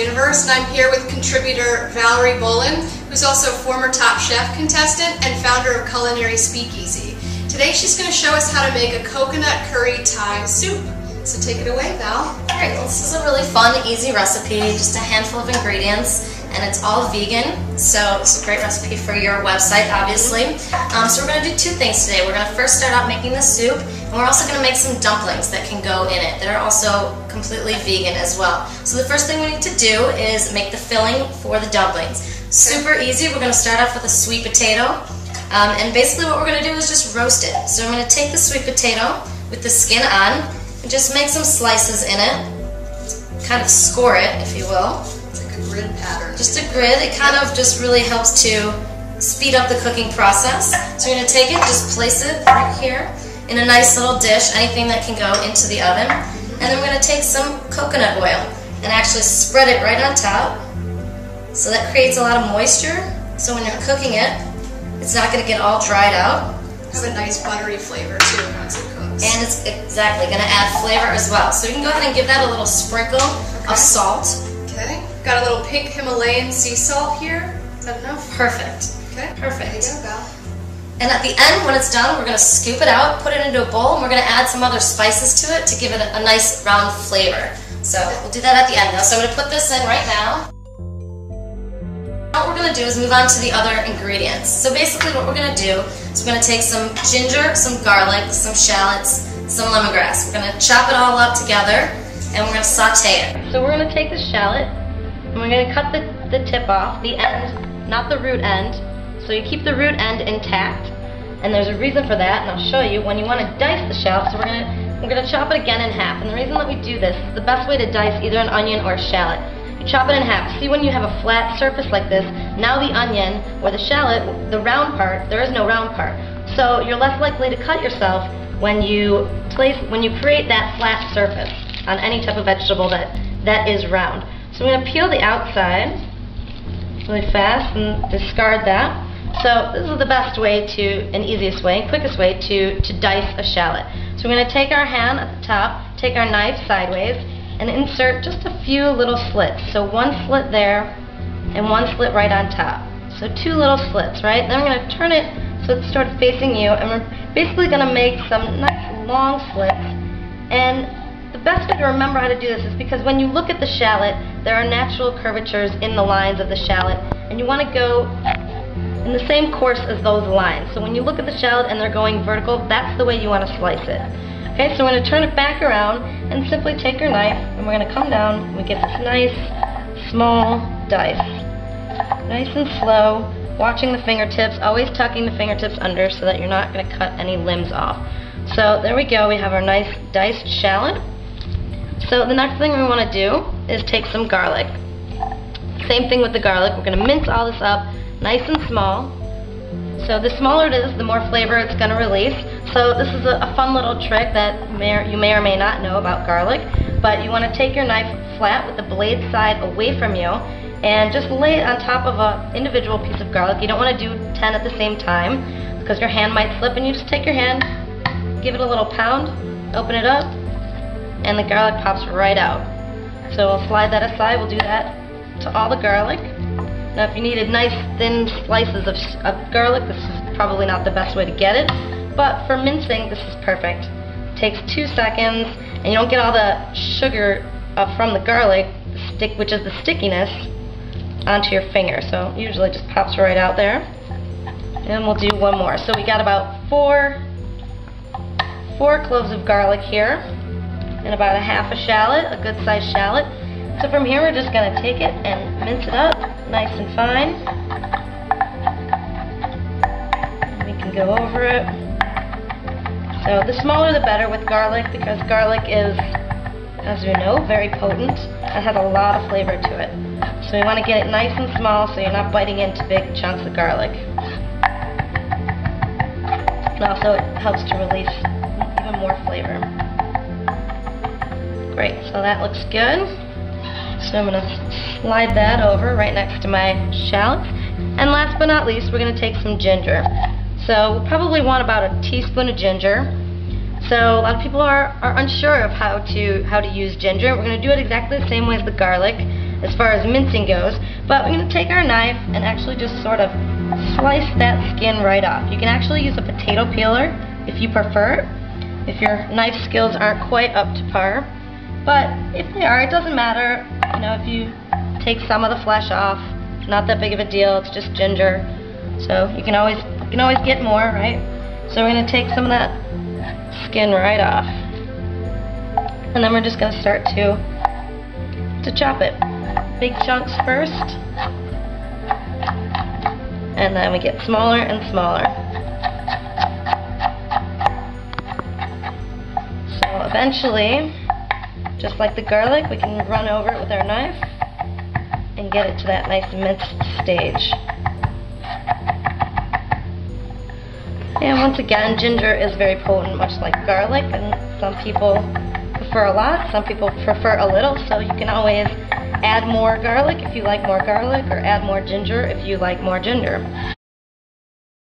YumUniverse, and I'm here with contributor Valerie Bolon, who's also former Top Chef contestant and founder of Culinary Speakeasy. Today she's going to show us how to make a coconut curry Thai soup. So take it away, Val. Alright, well, this is a really fun, easy recipe, just a handful of ingredients, and it's all vegan, so it's a great recipe for your website, obviously. So we're going to do two things today. We're going to first start out making the soup, and we're also going to make some dumplings that can go in it that are also completely vegan as well. So the first thing we need to do is make the filling for the dumplings. Super easy. We're going to start off with a sweet potato, and basically what we're going to do is just roast it. So I'm going to take the sweet potato with the skin on, and just make some slices in it, kind of score it, if you will. It's like a grid pattern. Just a grid. It kind of just really helps to speed up the cooking process. So you're going to take it, just place it right here in a nice little dish, anything that can go into the oven. And then we're going to take some coconut oil and actually spread it right on top. So that creates a lot of moisture. So when you're cooking it, it's not going to get all dried out. Have a nice buttery flavor too once it cooks. And it's exactly going to add flavor as well. So you can go ahead and give that a little sprinkle of salt. Okay. Got a little pink Himalayan sea salt here. Is that enough? Perfect. Okay. Perfect. There you go, Val. And at the end, when it's done, we're going to scoop it out, put it into a bowl, and we're going to add some other spices to it to give it a nice round flavor. So we'll do that at the end though. So I'm going to put this in right now. What we're going to do is move on to the other ingredients. So basically what we're going to do is we're going to take some ginger, some garlic, some shallots, some lemongrass. We're going to chop it all up together and we're going to saute it. So we're going to take the shallot and we're going to cut the tip off, the end, not the root end. So you keep the root end intact, and there's a reason for that, and I'll show you. When you want to dice the shallot, so we're going to chop it again in half. And the reason that we do this is the best way to dice either an onion or a shallot. You chop it in half. See, when you have a flat surface like this, now the onion or the shallot, the round part, there is no round part. So you're less likely to cut yourself when you create that flat surface on any type of vegetable that is round. So I'm going to peel the outside really fast and discard that. So this is the best way and easiest way, and quickest way to dice a shallot. So we're going to take our hand at the top, take our knife sideways, and insert just a few little slits. So one slit there, and one slit right on top. So two little slits, right? Then we're going to turn it so it's sort of facing you, and we're basically going to make some nice long slits. And the best way to remember how to do this is because when you look at the shallot, there are natural curvatures in the lines of the shallot, and you want to go in the same course as those lines. So when you look at the shallot and they're going vertical, that's the way you want to slice it. Okay, so we're going to turn it back around and simply take your knife and we're going to come down and we get this nice small dice. Nice and slow, watching the fingertips, always tucking the fingertips under so that you're not going to cut any limbs off. So there we go, we have our nice diced shallot. So the next thing we want to do is take some garlic. Same thing with the garlic, we're going to mince all this up nice and small. So the smaller it is, the more flavor it's going to release. So this is a fun little trick that you may or may not know about garlic. But you want to take your knife flat with the blade side away from you and just lay it on top of an individual piece of garlic. You don't want to do 10 at the same time because your hand might slip, and you just take your hand, give it a little pound, open it up, and the garlic pops right out. So we'll slide that aside. We'll do that to all the garlic. Now if you needed nice thin slices of garlic, this is probably not the best way to get it, but for mincing this is perfect. It takes 2 seconds and you don't get all the sugar from the garlic, which is the stickiness, onto your finger. So it usually just pops right out there. And we'll do one more. So we got about 4 cloves of garlic here and about a half a shallot, a good sized shallot. So from here we're just going to take it and mince it up nice and fine. We can go over it. So the smaller the better with garlic, because garlic is, as we know, very potent and has a lot of flavor to it. So we want to get it nice and small so you're not biting into big chunks of garlic. And also it helps to release even more flavor. Great, so that looks good. So I'm going to slide that over right next to my shallots. And last but not least, we're going to take some ginger. So we'll probably want about a teaspoon of ginger. So a lot of people are unsure of how to use ginger. We're going to do it exactly the same way as the garlic. as far as mincing goes, but we're going to take our knife and actually just sort of slice that skin right off. You can actually use a potato peeler if you prefer, if your knife skills aren't quite up to par, but if they are, it doesn't matter. You know, if you take some of the flesh off, not that big of a deal, it's just ginger, so you can always get more, right? So we're going to take some of that skin right off, and then we're just going to start to chop it. Big chunks first, and then we get smaller and smaller. So eventually, just like the garlic, we can run over it with our knife and get it to that nice minced stage. And once again, ginger is very potent, much like garlic, and some people prefer a lot, some people prefer a little, so you can always add more garlic if you like more garlic, or add more ginger if you like more ginger.